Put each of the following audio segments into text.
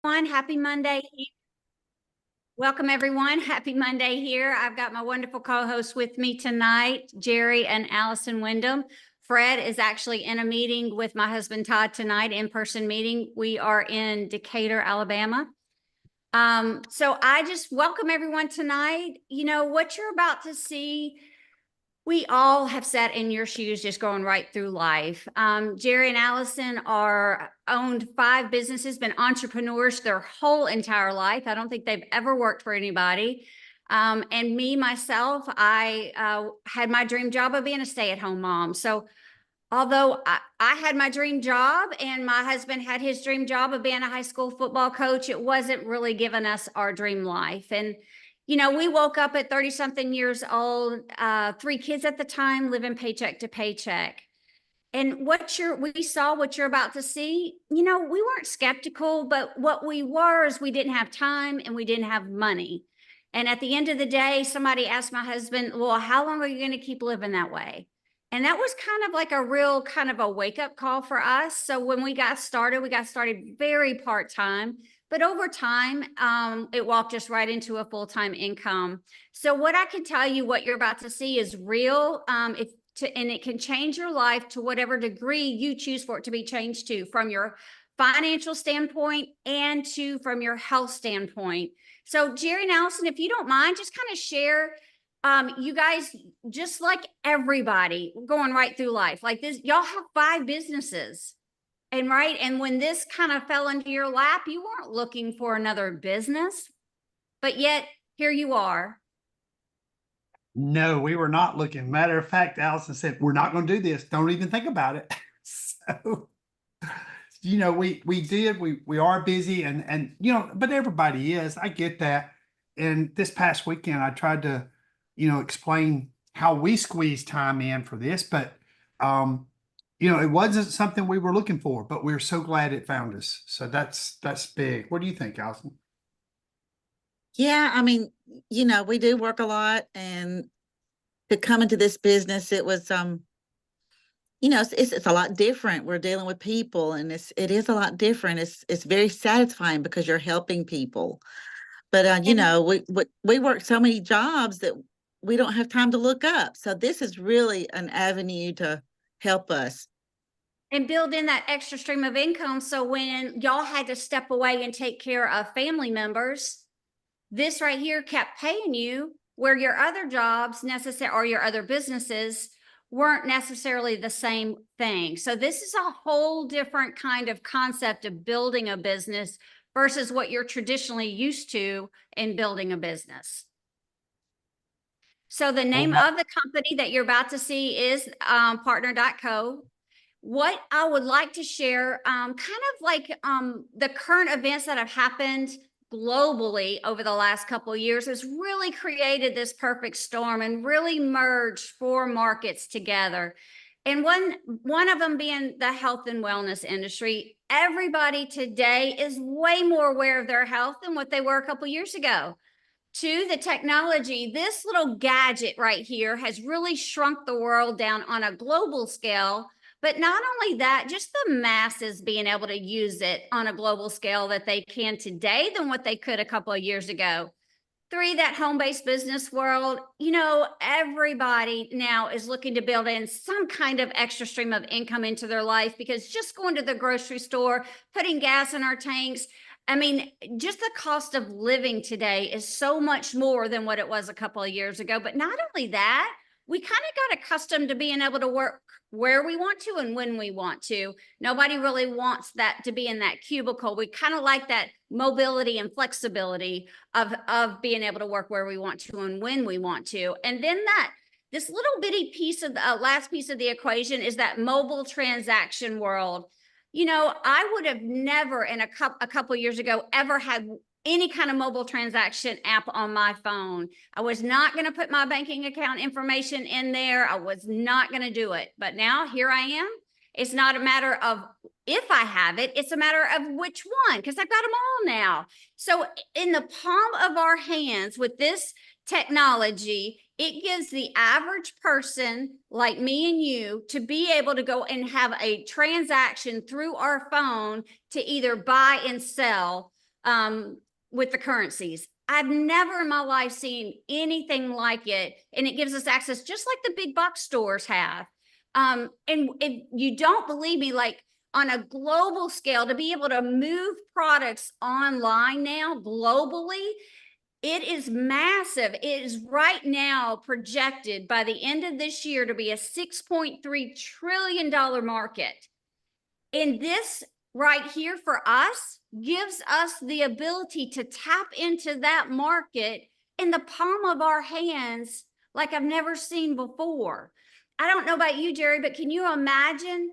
Happy Monday. Welcome everyone. Happy Monday here. I've got my wonderful co-hosts with me tonight, Jerry and Allison Windham. Fred is actually in a meeting with my husband Todd tonight, in-person meeting. We are in Decatur, Alabama. So I just welcome everyone tonight. You know, what you're about to see, we all have sat in your shoes just going right through life. Jerry and Allison are owned 5 businesses, been entrepreneurs their whole entire life. I don't think they've ever worked for anybody. And me, myself, I had my dream job of being a stay-at-home mom. So although I had my dream job and my husband had his dream job of being a high school football coach, it wasn't really giving us our dream life. And you know, we woke up at 30 something years old, 3 kids at the time, living paycheck to paycheck. And we saw what you're about to see, you know, we weren't skeptical, but what we were is we didn't have time and we didn't have money. And at the end of the day, somebody asked my husband, well, how long are you going to keep living that way? And that was kind of like a real kind of a wake up call for us. So when we got started very part-time. But over time, it walked us right into a full-time income. So what I can tell you, what you're about to see is real. And it can change your life to whatever degree you choose for it to be changed to, from your financial standpoint and from your health standpoint. So Jerry and Allison, if you don't mind, just kind of share, you guys, just like everybody going right through life like this, y'all have 5 businesses. And when this kind of fell into your lap, you weren't looking for another business, but yet here you are. No, we were not looking. Matter of fact, Allison said, we're not going to do this. Don't even think about it. So, you know, we are busy and, you know, but everybody is, I get that. And this past weekend, I tried to, you know, explain how we squeeze time in for this, but, you know, it wasn't something we were looking for, but we're so glad it found us. So that's big. What do you think, Allison? Yeah, I mean, you know, we do work a lot, and to come into this business, it was, you know, it's a lot different. We're dealing with people, and it is a lot different. It's very satisfying because you're helping people. But you know, we work so many jobs that we don't have time to look up. So this is really an avenue to help us and build in that extra stream of income. So when y'all had to step away and take care of family members, this right here kept paying you, where your other jobs or your other businesses weren't necessarily the same thing. So this is a whole different kind of concept of building a business versus what you're traditionally used to in building a business. So the name of the company that you're about to see is partner.co. What I would like to share, kind of like the current events that have happened globally over the last couple of years has really created this perfect storm and really merged 4 markets together. And one of them being the health and wellness industry. Everybody today is way more aware of their health than what they were a couple of years ago. 2, the technology. This little gadget right here has really shrunk the world down on a global scale. But not only that, just the masses being able to use it on a global scale that they can today than what they could a couple of years ago. 3, that home-based business world. You know, everybody now is looking to build in some kind of extra stream of income into their life, because just going to the grocery store, putting gas in our tanks, I mean, just the cost of living today is so much more than what it was a couple of years ago. But not only that, we kind of got accustomed to being able to work where we want to and when we want to. Nobody really wants that to be in that cubicle. We kind of like that mobility and flexibility of being able to work where we want to and when we want to. And then this little bitty piece of the last piece of the equation is that mobile transaction world. You know, I would have never in a couple years ago ever had any kind of mobile transaction app on my phone. I was not going to put my banking account information in there. I was not going to do it. But now here I am. It's not a matter of if I have it, it's a matter of which one, because I've got them all now. So in the palm of our hands with this technology, it gives the average person like me and you to be able to go and have a transaction through our phone to either buy and sell with the currencies. I've never in my life seen anything like it. And it gives us access just like the big box stores have. And if you don't believe me, like on a global scale, to be able to move products online now globally, it is massive. It is right now projected by the end of this year to be a $6.3 trillion market. And this right here for us gives us the ability to tap into that market in the palm of our hands like I've never seen before. I don't know about you, Jerry, but can you imagine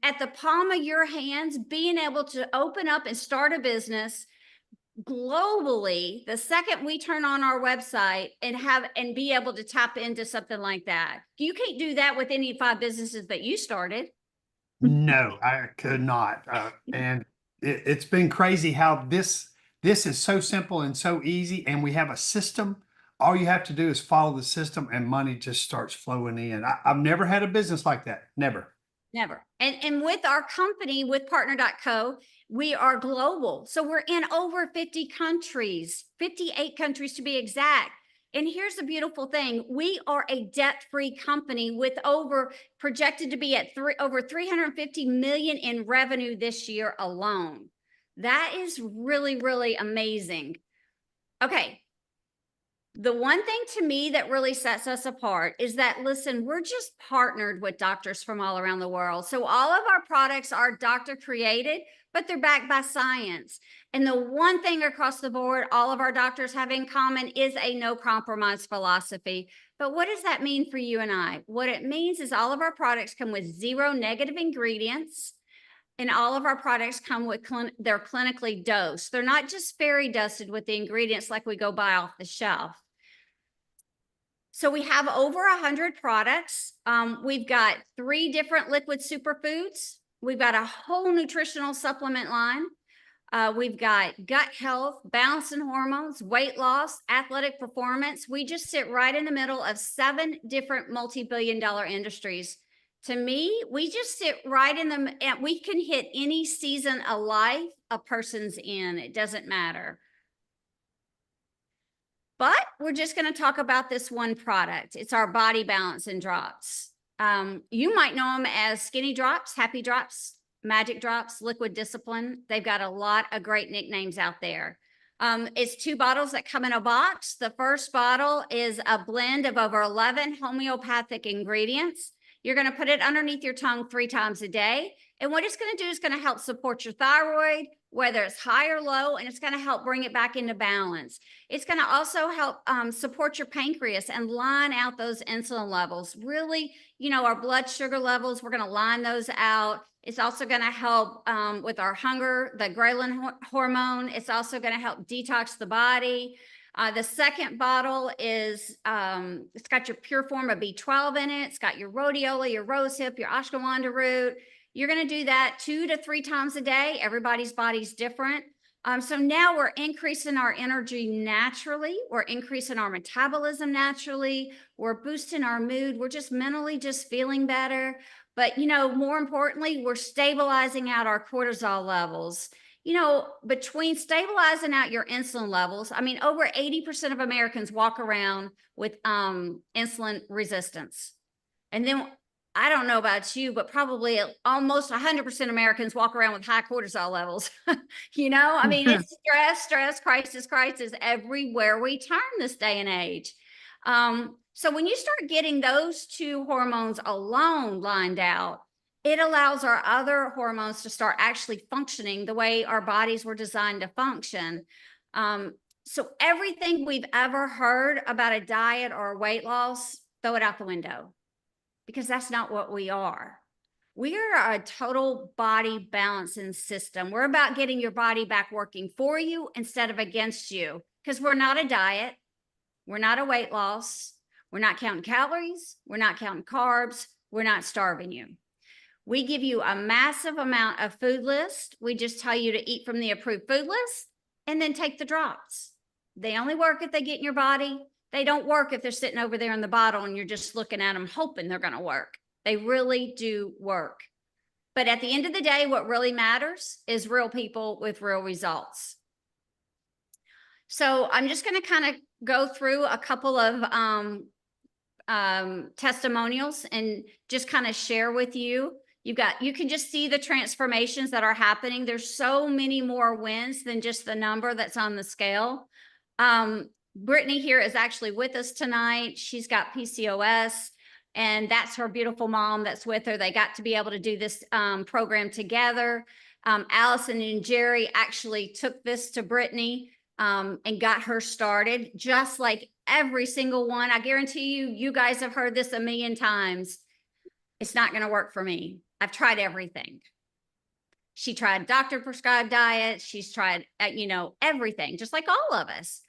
at the palm of your hands being able to open up and start a business globally the second we turn on our website and be able to tap into something like that? You can't do that with any 5 businesses that you started. No, I could not. And it's been crazy how this is so simple and so easy, and we have a system. All you have to do is follow the system, and money just starts flowing in. I've never had a business like that. Never. Never. And with our company, with partner.co, we are global. So we're in over 50 countries, 58 countries to be exact. And here's the beautiful thing. We are a debt-free company with projected to be at over 350 million in revenue this year alone. That is really, really amazing. Okay. The one thing to me that really sets us apart is that, listen, we're just partnered with doctors from all around the world. So all of our products are doctor created, but they're backed by science. And the one thing across the board, all of our doctors have in common is a no compromise philosophy. But what does that mean for you and I? What it means is all of our products come with 0 negative ingredients. And all of our products come with, they're clinically dosed. They're not just fairy dusted with the ingredients like we go buy off the shelf. So we have over 100 products. We've got 3 different liquid superfoods. We've got a whole nutritional supplement line. We've got gut health, balance and hormones, weight loss, athletic performance. We just sit right in the middle of 7 different multi-billion-dollar industries. To me, we just sit right in the, and we can hit any season of life a person's in. It doesn't matter. But we're just going to talk about this one product. It's our body balance and drops. You might know them as skinny drops, happy drops, magic drops, liquid discipline. They've got a lot of great nicknames out there. It's 2 bottles that come in a box. The first bottle is a blend of over 11 homeopathic ingredients. You're going to put it underneath your tongue 3 times a day. And what it's going to do is going to help support your thyroid, whether it's high or low, and it's going to help bring it back into balance. It's going to also help support your pancreas and line out those insulin levels. Really, you know, our blood sugar levels, we're going to line those out. It's also going to help with our hunger, the ghrelin hormone. It's also going to help detox the body. The second bottle is, it's got your pure form of B12 in it. It's got your rhodiola, your rosehip, your ashwagandha root. You're going to do that 2 to 3 times a day. Everybody's body's different. So now we're increasing our energy naturally. We're increasing our metabolism naturally. We're boosting our mood. We're just mentally just feeling better. But, you know, more importantly, we're stabilizing out our cortisol levels. You know, between stabilizing out your insulin levels, I mean, over 80% of Americans walk around with insulin resistance. And then I don't know about you, but probably almost 100% Americans walk around with high cortisol levels. You know, I mean, it's stress, crisis everywhere we turn this day and age. So when you start getting those 2 hormones alone lined out, it allows our other hormones to start actually functioning the way our bodies were designed to function. So everything we've ever heard about a diet or a weight loss, throw it out the window, because that's not what we are. We are a total body balancing system. We're about getting your body back working for you instead of against you, because we're not a diet. We're not a weight loss. We're not counting calories. We're not counting carbs. We're not starving you. We give you a massive amount of food list. We just tell you to eat from the approved food list and then take the drops. They only work if they get in your body. They don't work if they're sitting over there in the bottle and you're just looking at them hoping they're going to work. They really do work. But at the end of the day, what really matters is real people with real results. So I'm just going to kind of go through a couple of testimonials and just kind of share with you. You can just see the transformations that are happening. There's so many more wins than just the number that's on the scale. Brittany here is actually with us tonight. She's got PCOS, and that's her beautiful mom that's with her. They got to be able to do this program together. Allison and Jerry actually took this to Brittany and got her started, just like every single one. I guarantee you, you guys have heard this a million times. It's not going to work for me. I've tried everything. She tried doctor prescribed diet. She's tried, everything, just like all of us.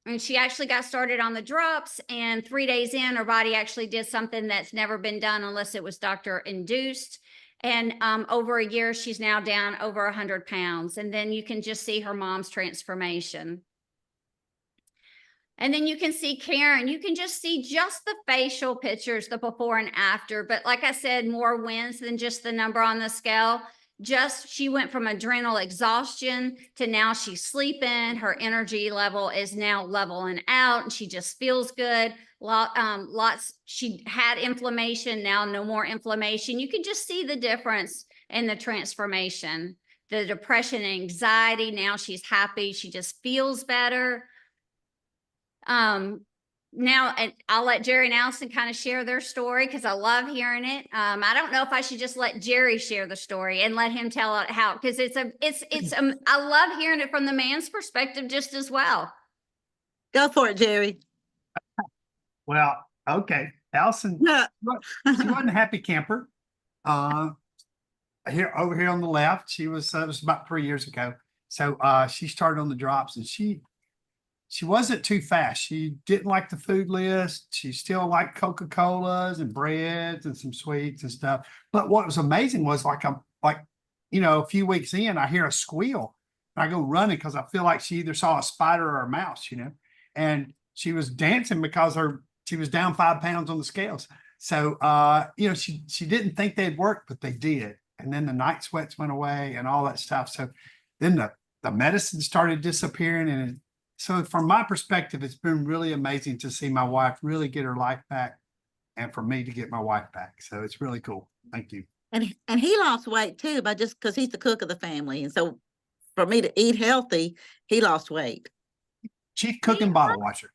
And she actually got started on the drops, and 3 days in, her body actually did something that's never been done unless it was doctor induced. And over a year, she's now down over 100 pounds. And then you can just see her mom's transformation. And then you can see Karen, you can just see just the facial pictures, the before and after. But like I said, more wins than just the number on the scale. She went from adrenal exhaustion to now she's sleeping. Her energy level is now leveling out, and she just feels good. She had inflammation, now no more inflammation. You can just see the difference in the transformation. The depression and anxiety, now she's happy. She just feels better. Now, and I'll let Jerry and Allison kind of share their story because I love hearing it. I don't know if I should just let Jerry share the story and let him tell it how, because I love hearing it from the man's perspective just as well. Go for it, Jerry. Well, okay. Allison, she wasn't a happy camper. Over here on the left, she was, it was about 3 years ago. So she started on the drops, and she wasn't too fast. She didn't like the food list. She still liked Coca-Colas and breads and some sweets and stuff. But what was amazing was a few weeks in, I hear a squeal. And I go running because I feel like she either saw a spider or a mouse, and she was dancing because she was down 5 pounds on the scales. So, she didn't think they'd work, but they did. And then the night sweats went away and all that stuff. So then the medicine started disappearing, and so from my perspective, it's been really amazing to see my wife really get her life back, and for me to get my wife back. So it's really cool. Thank you. And he lost weight too, by just because he's the cook of the family. And so for me to eat healthy, he lost weight. Chief cook and bottle washer.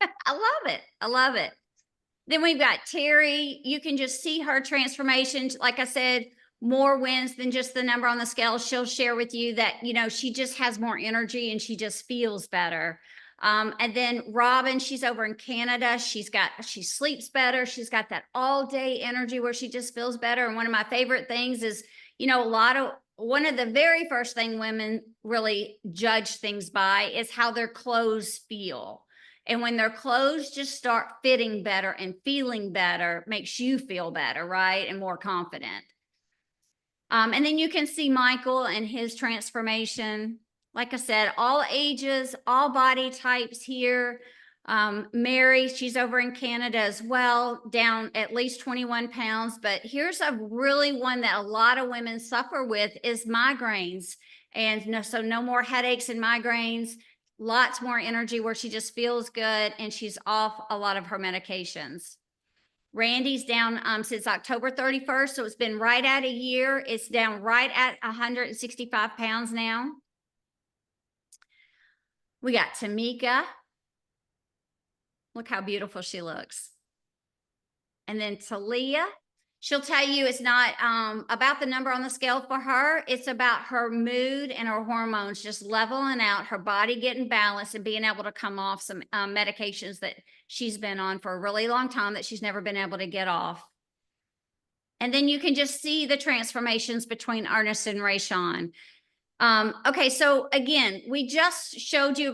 I love it. I love it. Then we've got Terry. You can just see her transformation. Like I said, more wins than just the number on the scale. She'll share with you that, she just has more energy and she just feels better. And then Robin, she's over in Canada. She sleeps better. She's got that all day energy where she just feels better. And one of my favorite things is, one of the very first thing women really judge things by is how their clothes feel. And when their clothes just start fitting better and feeling better, makes you feel better, right? And more confident. And then you can see Michael and his transformation. Like I said, all ages, all body types here. Mary, she's over in Canada as well, down at least 21 pounds. But here's a really one that a lot of women suffer with is migraines. And so no more headaches and migraines, lots more energy where she just feels good, and she's off a lot of her medications. Randy's down since October 31st, so it's been right at a year. It's down right at 165 pounds now. We got Tamika. Look how beautiful she looks. And then Talia, she'll tell you it's not about the number on the scale for her. It's about her mood and her hormones just leveling out, her body getting balanced, and being able to come off some medications that she's been on for a really long time that she's never been able to get off. And then you can just see the transformations between Ernest and Rayshawn. Okay, so again, we just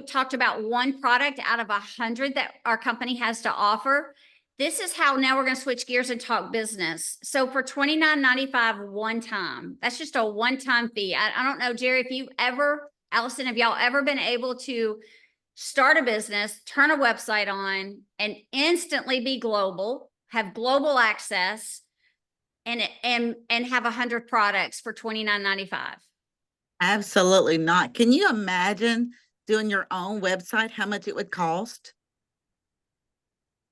talked about one product out of 100 that our company has to offer. This is how now we're going to switch gears and talk business. So for $29.95 one time, that's just a one-time fee. I don't know, Jerry, Allison, have y'all ever been able to start a business, turn a website on, and instantly be global, have global access, and have 100 products for $29.95? Absolutely not. Can you imagine doing your own website, how much it would cost?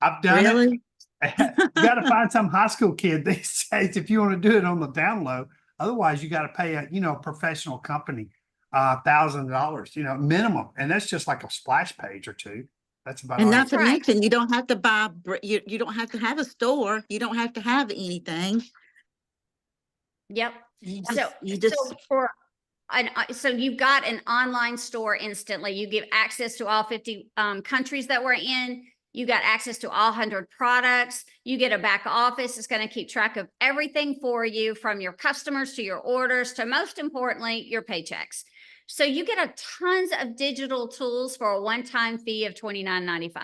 I've done it. Really? You got to find some high school kid these days if you want to do it on the down low. Otherwise, you got to pay a professional company $1,000, minimum, and that's just like a splash page or two. That's about And all. not That's to right. mention, you don't have to buy, you don't have to have a store. You don't have to have anything. Yep. You So, just, you just, so for, so you've got an online store instantly. You give access to all 50 countries that we're in. You got access to all 100 products. You get a back office. It's going to keep track of everything for you, from your customers to your orders to, most importantly, your paychecks. So you get a tons of digital tools for a one-time fee of $29.95.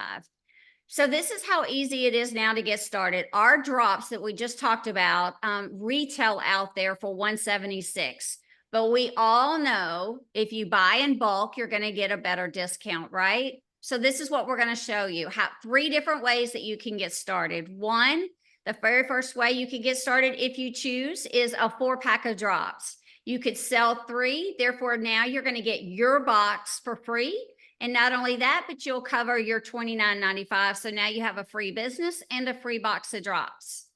So this is how easy it is now to get started. Our drops that we just talked about retail out there for $176. But we all know if you buy in bulk, you're going to get a better discount, right? So this is what we're going to show you. How 3 different ways that you can get started. One, the very first way you can get started, if you choose, is a 4-pack of drops. You could sell 3. Therefore, now you're going to get your box for free. And not only that, but you'll cover your $29.95. So now you have a free business and a free box of drops.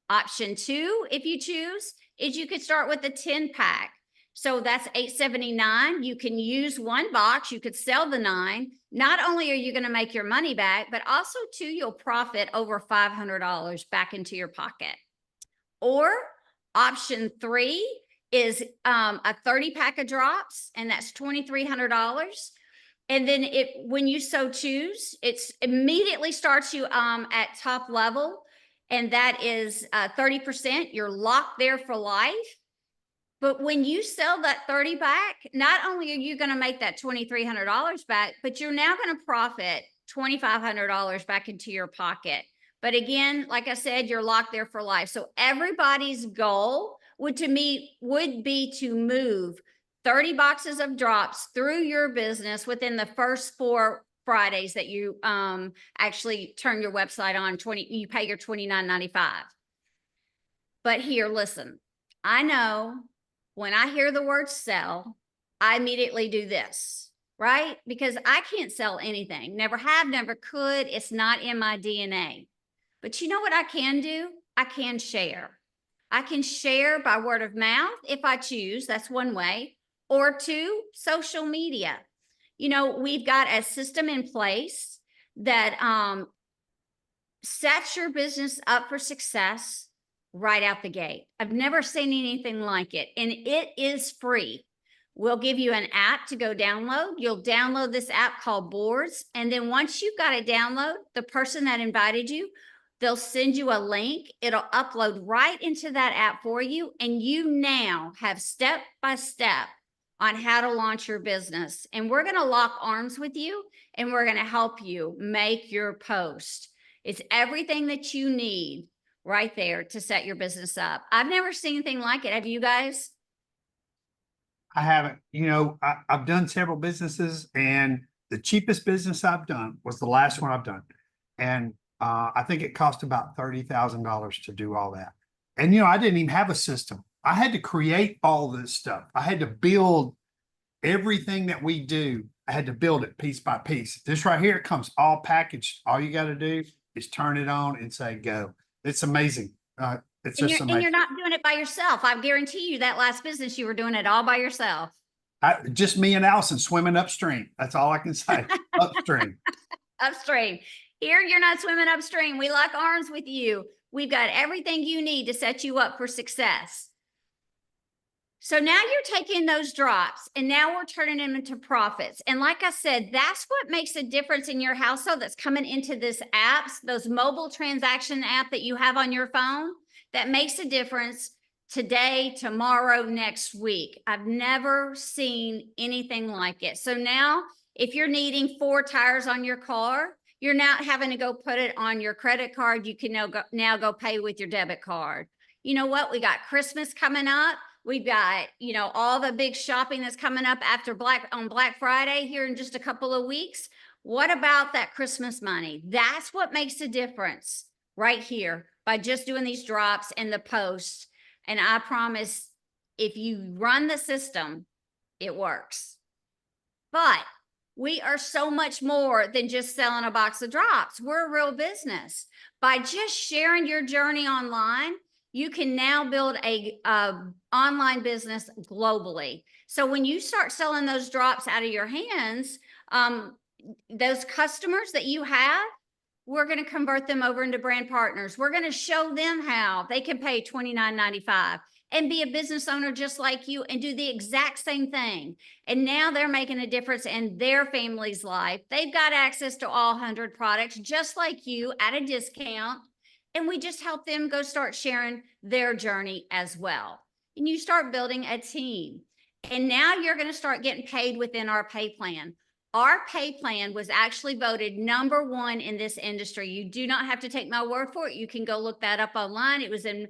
Option 2, if you choose, is you could start with a 10-pack. So that's $8.79. You can use 1 box. You could sell the 9. Not only are you going to make your money back, but also too, you'll profit over $500 back into your pocket. Or option 3 is a 30-pack of drops, and that's $2,300. And then when you so choose, it's immediately starts you at top level, and that is 30%. You're locked there for life. But when you sell that 30 back, not only are you going to make that $2,300 back, but you're now going to profit $2,500 back into your pocket. But again, like I said, you're locked there for life. So everybody's goal would be to move 30 boxes of drops through your business within the first 4 Fridays that you actually turn your website on. You pay your $29.95. But here, listen, I know when I hear the word sell, I immediately do this, right? Because I can't sell anything. Never have, never could. It's not in my DNA. But you know what I can do? I can share. I can share by word of mouth if I choose. That's one way. Or 2, social media. We've got a system in place that sets your business up for success right out the gate. I've never seen anything like it, and it is free. We'll give you an app to go download. You'll download this app called Boards, and then once you've got it download, the person that invited you, they'll send you a link. It'll upload right into that app for you, and you now have step by step on how to launch your business. And we're going to lock arms with you, and we're going to help you make your post. It's everything that you need right there to set your business up. I've never seen anything like it. Have you guys? I haven't. I've done several businesses, and the cheapest business I've done was the last one I've done. And I think it cost about $30,000 to do all that. And, I didn't even have a system. I had to create all this stuff. I had to build everything that we do. I had to build it piece by piece. This right here comes all packaged. All you got to do is turn it on and say, go. It's amazing. It's just amazing. And you're not doing it by yourself. I guarantee you that last business, you were doing it all by yourself. Just me and Allison swimming upstream. That's all I can say. Upstream. Upstream. Here, you're not swimming upstream. We lock arms with you. We've got everything you need to set you up for success. So now you're taking those drops, and now we're turning them into profits. And like I said, that's what makes a difference in your household that's coming into this apps, those mobile transaction app that you have on your phone, that makes a difference today, tomorrow, next week. I've never seen anything like it. So now if you're needing 4 tires on your car, you're not having to go put it on your credit card. You can now go pay with your debit card. You know what? We got Christmas coming up. We've got, all the big shopping that's coming up on Black Friday here in just a couple of weeks. What about that Christmas money? That's what makes a difference right here by just doing these drops and the posts. And I promise, if you run the system, it works. But We are so much more than just selling a box of drops. We're a real business. By just sharing your journey online, you can now build a online business globally. So when you start selling those drops out of your hands, those customers that you have, we're going to convert them over into brand partners. We're going to show them how they can pay $29.95 and be a business owner just like you and do the exact same thing. And now they're making a difference in their family's life. They've got access to all 100 products just like you at a discount. And we just help them go start sharing their journey as well. And you start building a team. And now you're going to start getting paid within our pay plan. Our pay plan was actually voted #1 in this industry. You do not have to take my word for it. You can go look that up online. It was in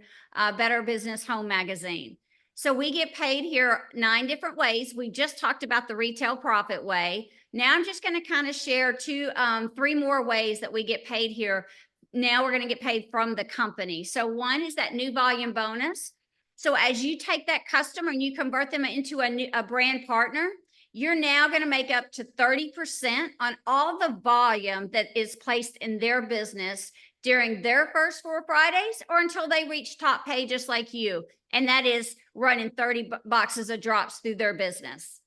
Better Business Home magazine. So we get paid here 9 different ways. We just talked about the retail profit way. Now I'm just going to kind of share 3 more ways that we get paid here. Now we're going to get paid from the company. So one is that new volume bonus. So as you take that customer and you convert them into a brand partner, you're now going to make up to 30% on all the volume that is placed in their business during their first 4 Fridays or until they reach top pay just like you. And that is running 30 boxes of drops through their business.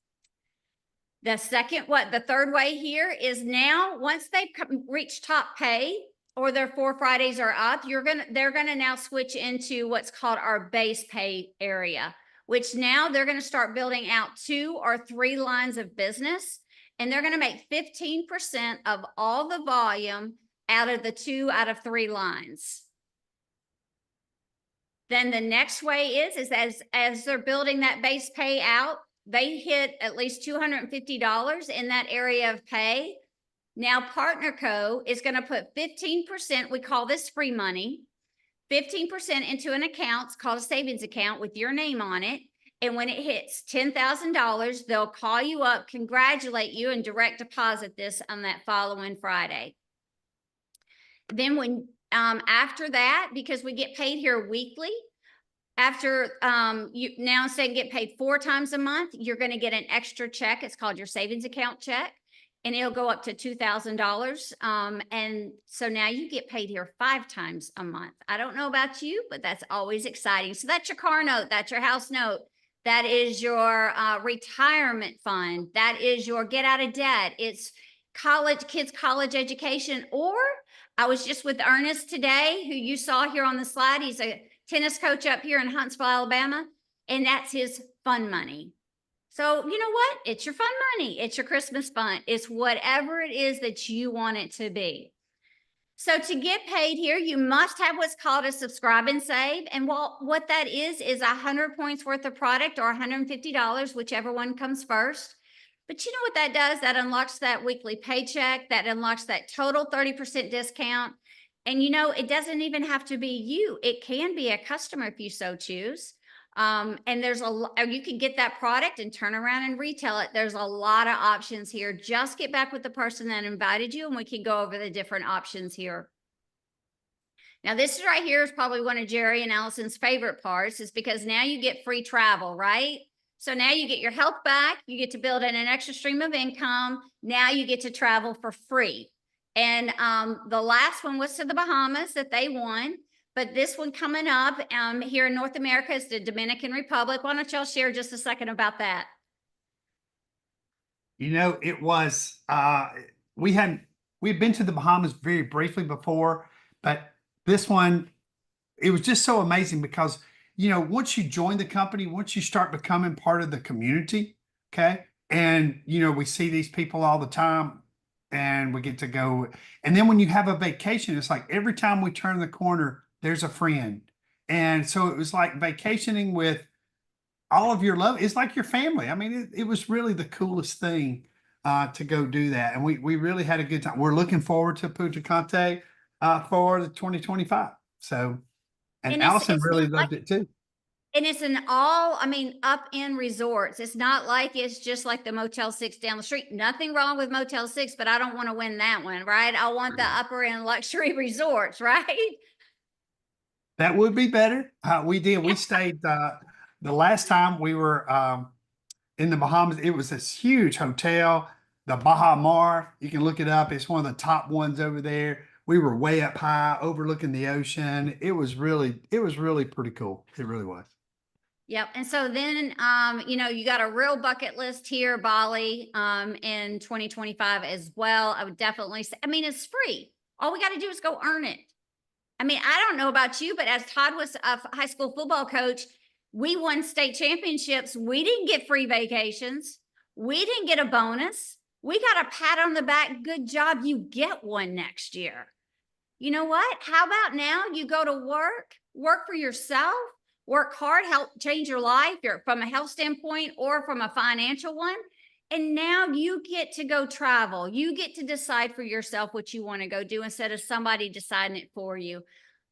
The third way here is now once they've reached top pay or their 4 Fridays are up, they're going to now switch into what's called our base pay area, which now they're going to start building out 2 or 3 lines of business, and they're going to make 15% of all the volume out of the 2 out of 3 lines. Then the next way is as they're building that base pay out, they hit at least $250 in that area of pay. Now Partner Co. is going to put 15%, we call this free money, 15% into an account, it's called a savings account with your name on it. And when it hits $10,000, they'll call you up, congratulate you, and direct deposit this on that following Friday. Then after that, because we get paid here weekly, after you now instead of get paid 4 times a month, you're going to get an extra check. It's called your savings account check. And it'll go up to $2,000. And so now you get paid here 5 times a month. I don't know about you, but that's always exciting. So that's your car note. That's your house note. That is your retirement fund. That is your get out of debt. It's kids' college education. Or I was just with Ernest today, who you saw here on the slide. He's a tennis coach up here in Huntsville, Alabama. And that's his fun money. So you know what? It's your fun money. It's your Christmas fund. It's whatever it is that you want it to be. So to get paid here, you must have what's called a subscribe and save. And what that is 100 points worth of product or $150, whichever one comes first. But you know what that does? That unlocks that weekly paycheck. That unlocks that total 30% discount. And you know, it doesn't even have to be you. It can be a customer if you so choose. And you can get that product and turn around and retail it. There's a lot of options here. Just get back with the person that invited you and we can go over the different options here. Now, this right here is probably one of Jerry and Allison's favorite parts, is because now you get free travel, right? So now you get your health back. You get to build in an extra stream of income. Now you get to travel for free. And the last one was to the Bahamas that they won. But this one coming up here in North America is the Dominican Republic. Why don't y'all share just a second about that? You know, it was, we'd been to the Bahamas very briefly before, but this one, it was just so amazing because, you know, once you join the company, once you start becoming part of the community, okay, and, you know, we see these people all the time and we get to go. And then when you have a vacation, it's like every time we turn the corner, there's a friend. And so it was like vacationing with all of your love. It's like your family. I mean, it was really the coolest thing to go do that. And we really had a good time. We're looking forward to Punta Cana for the 2025. So, and Allison really loved it too. And it's up-end resorts. It's not like it's just like the Motel 6 down the street. Nothing wrong with Motel 6, but I don't want to win that one, right? I want the upper-end luxury resorts, right? That would be better. We did. We stayed the last time we were in the Bahamas. It was this huge hotel the Baja Mar. You can look it up. It's one of the top ones over there. We were way up high overlooking the ocean. It was really pretty cool. It really was. Yep. And so then, you know, you got a real bucket list here, Bali, in 2025 as well. I would definitely say, I mean, it's free. All we got to do is go earn it. I mean, I don't know about you, but as Todd was a high school football coach, we won state championships. We didn't get free vacations. We didn't get a bonus. We got a pat on the back. Good job. You get one next year. You know what? How about now you go to work for yourself, work hard, help change your life from a health standpoint or from a financial one. And now you get to go travel. You get to decide for yourself what you want to go do instead of somebody deciding it for you.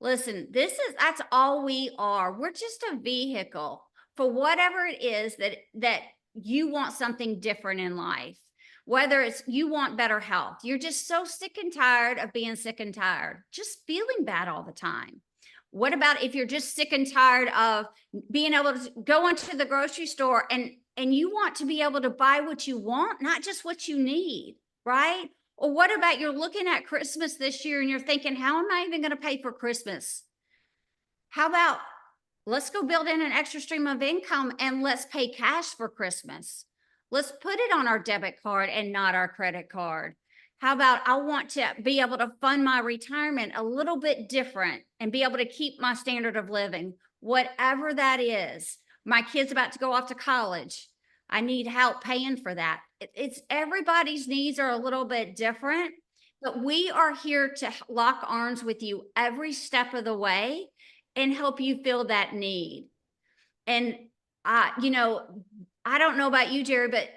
Listen, that's all we are. We're just a vehicle for whatever it is that you want something different in life. Whether it's you want better health, you're just so sick and tired of being sick and tired, just feeling bad all the time. What about if you're just sick and tired of being able to go into the grocery store and you want to be able to buy what you want, not just what you need, right? Or what about you're looking at Christmas this year and you're thinking, how am I even going to pay for Christmas? How about let's go build in an extra stream of income and let's pay cash for Christmas. Let's put it on our debit card and not our credit card. How about I want to be able to fund my retirement a little bit different and be able to keep my standard of living, whatever that is. My kid's about to go off to college. I need help paying for that. It's everybody's needs are a little bit different, but we are here to lock arms with you every step of the way and help you fill that need. And you know, I don't know about you, Jerry, but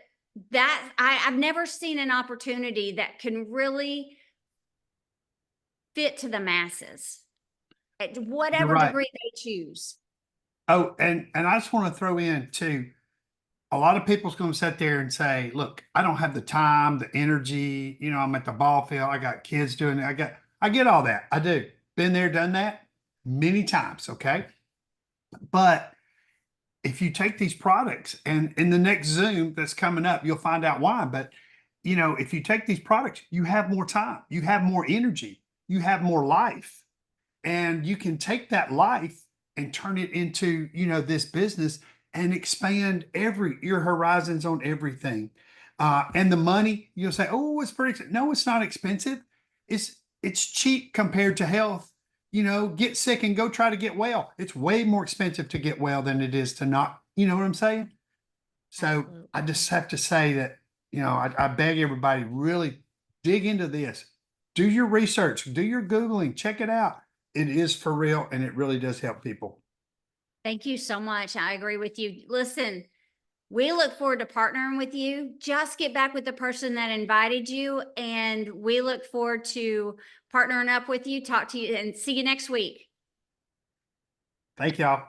I've never seen an opportunity that can really fit to the masses at whatever degree they choose. Oh, and I just want to throw in too, a lot of people's going to sit there and say, look, I don't have the time, the energy, you know, I'm at the ball field, I got kids doing it. I get all that. I do. Been there, done that many times. Okay. But if you take these products and in the next Zoom that's coming up, you'll find out why. But, you know, if you take these products, you have more time, you have more energy, you have more life, and you can take that life and turn it into, you know, this business and expand your horizons on everything. And the money, you'll say, oh, it's pretty expensive. No, it's not expensive. It's cheap compared to health. You know, get sick and go try to get well. It's way more expensive to get well than it is to not, you know what I'm saying? So Absolutely. I just have to say that, you know, I beg everybody, really dig into this. Do your research, do your Googling, check it out. It is for real and it really does help people. Thank you so much. I agree with you. Listen, we look forward to partnering with you. Just get back with the person that invited you, and we look forward to partnering up with you, talk to you, and see you next week. Thank y'all.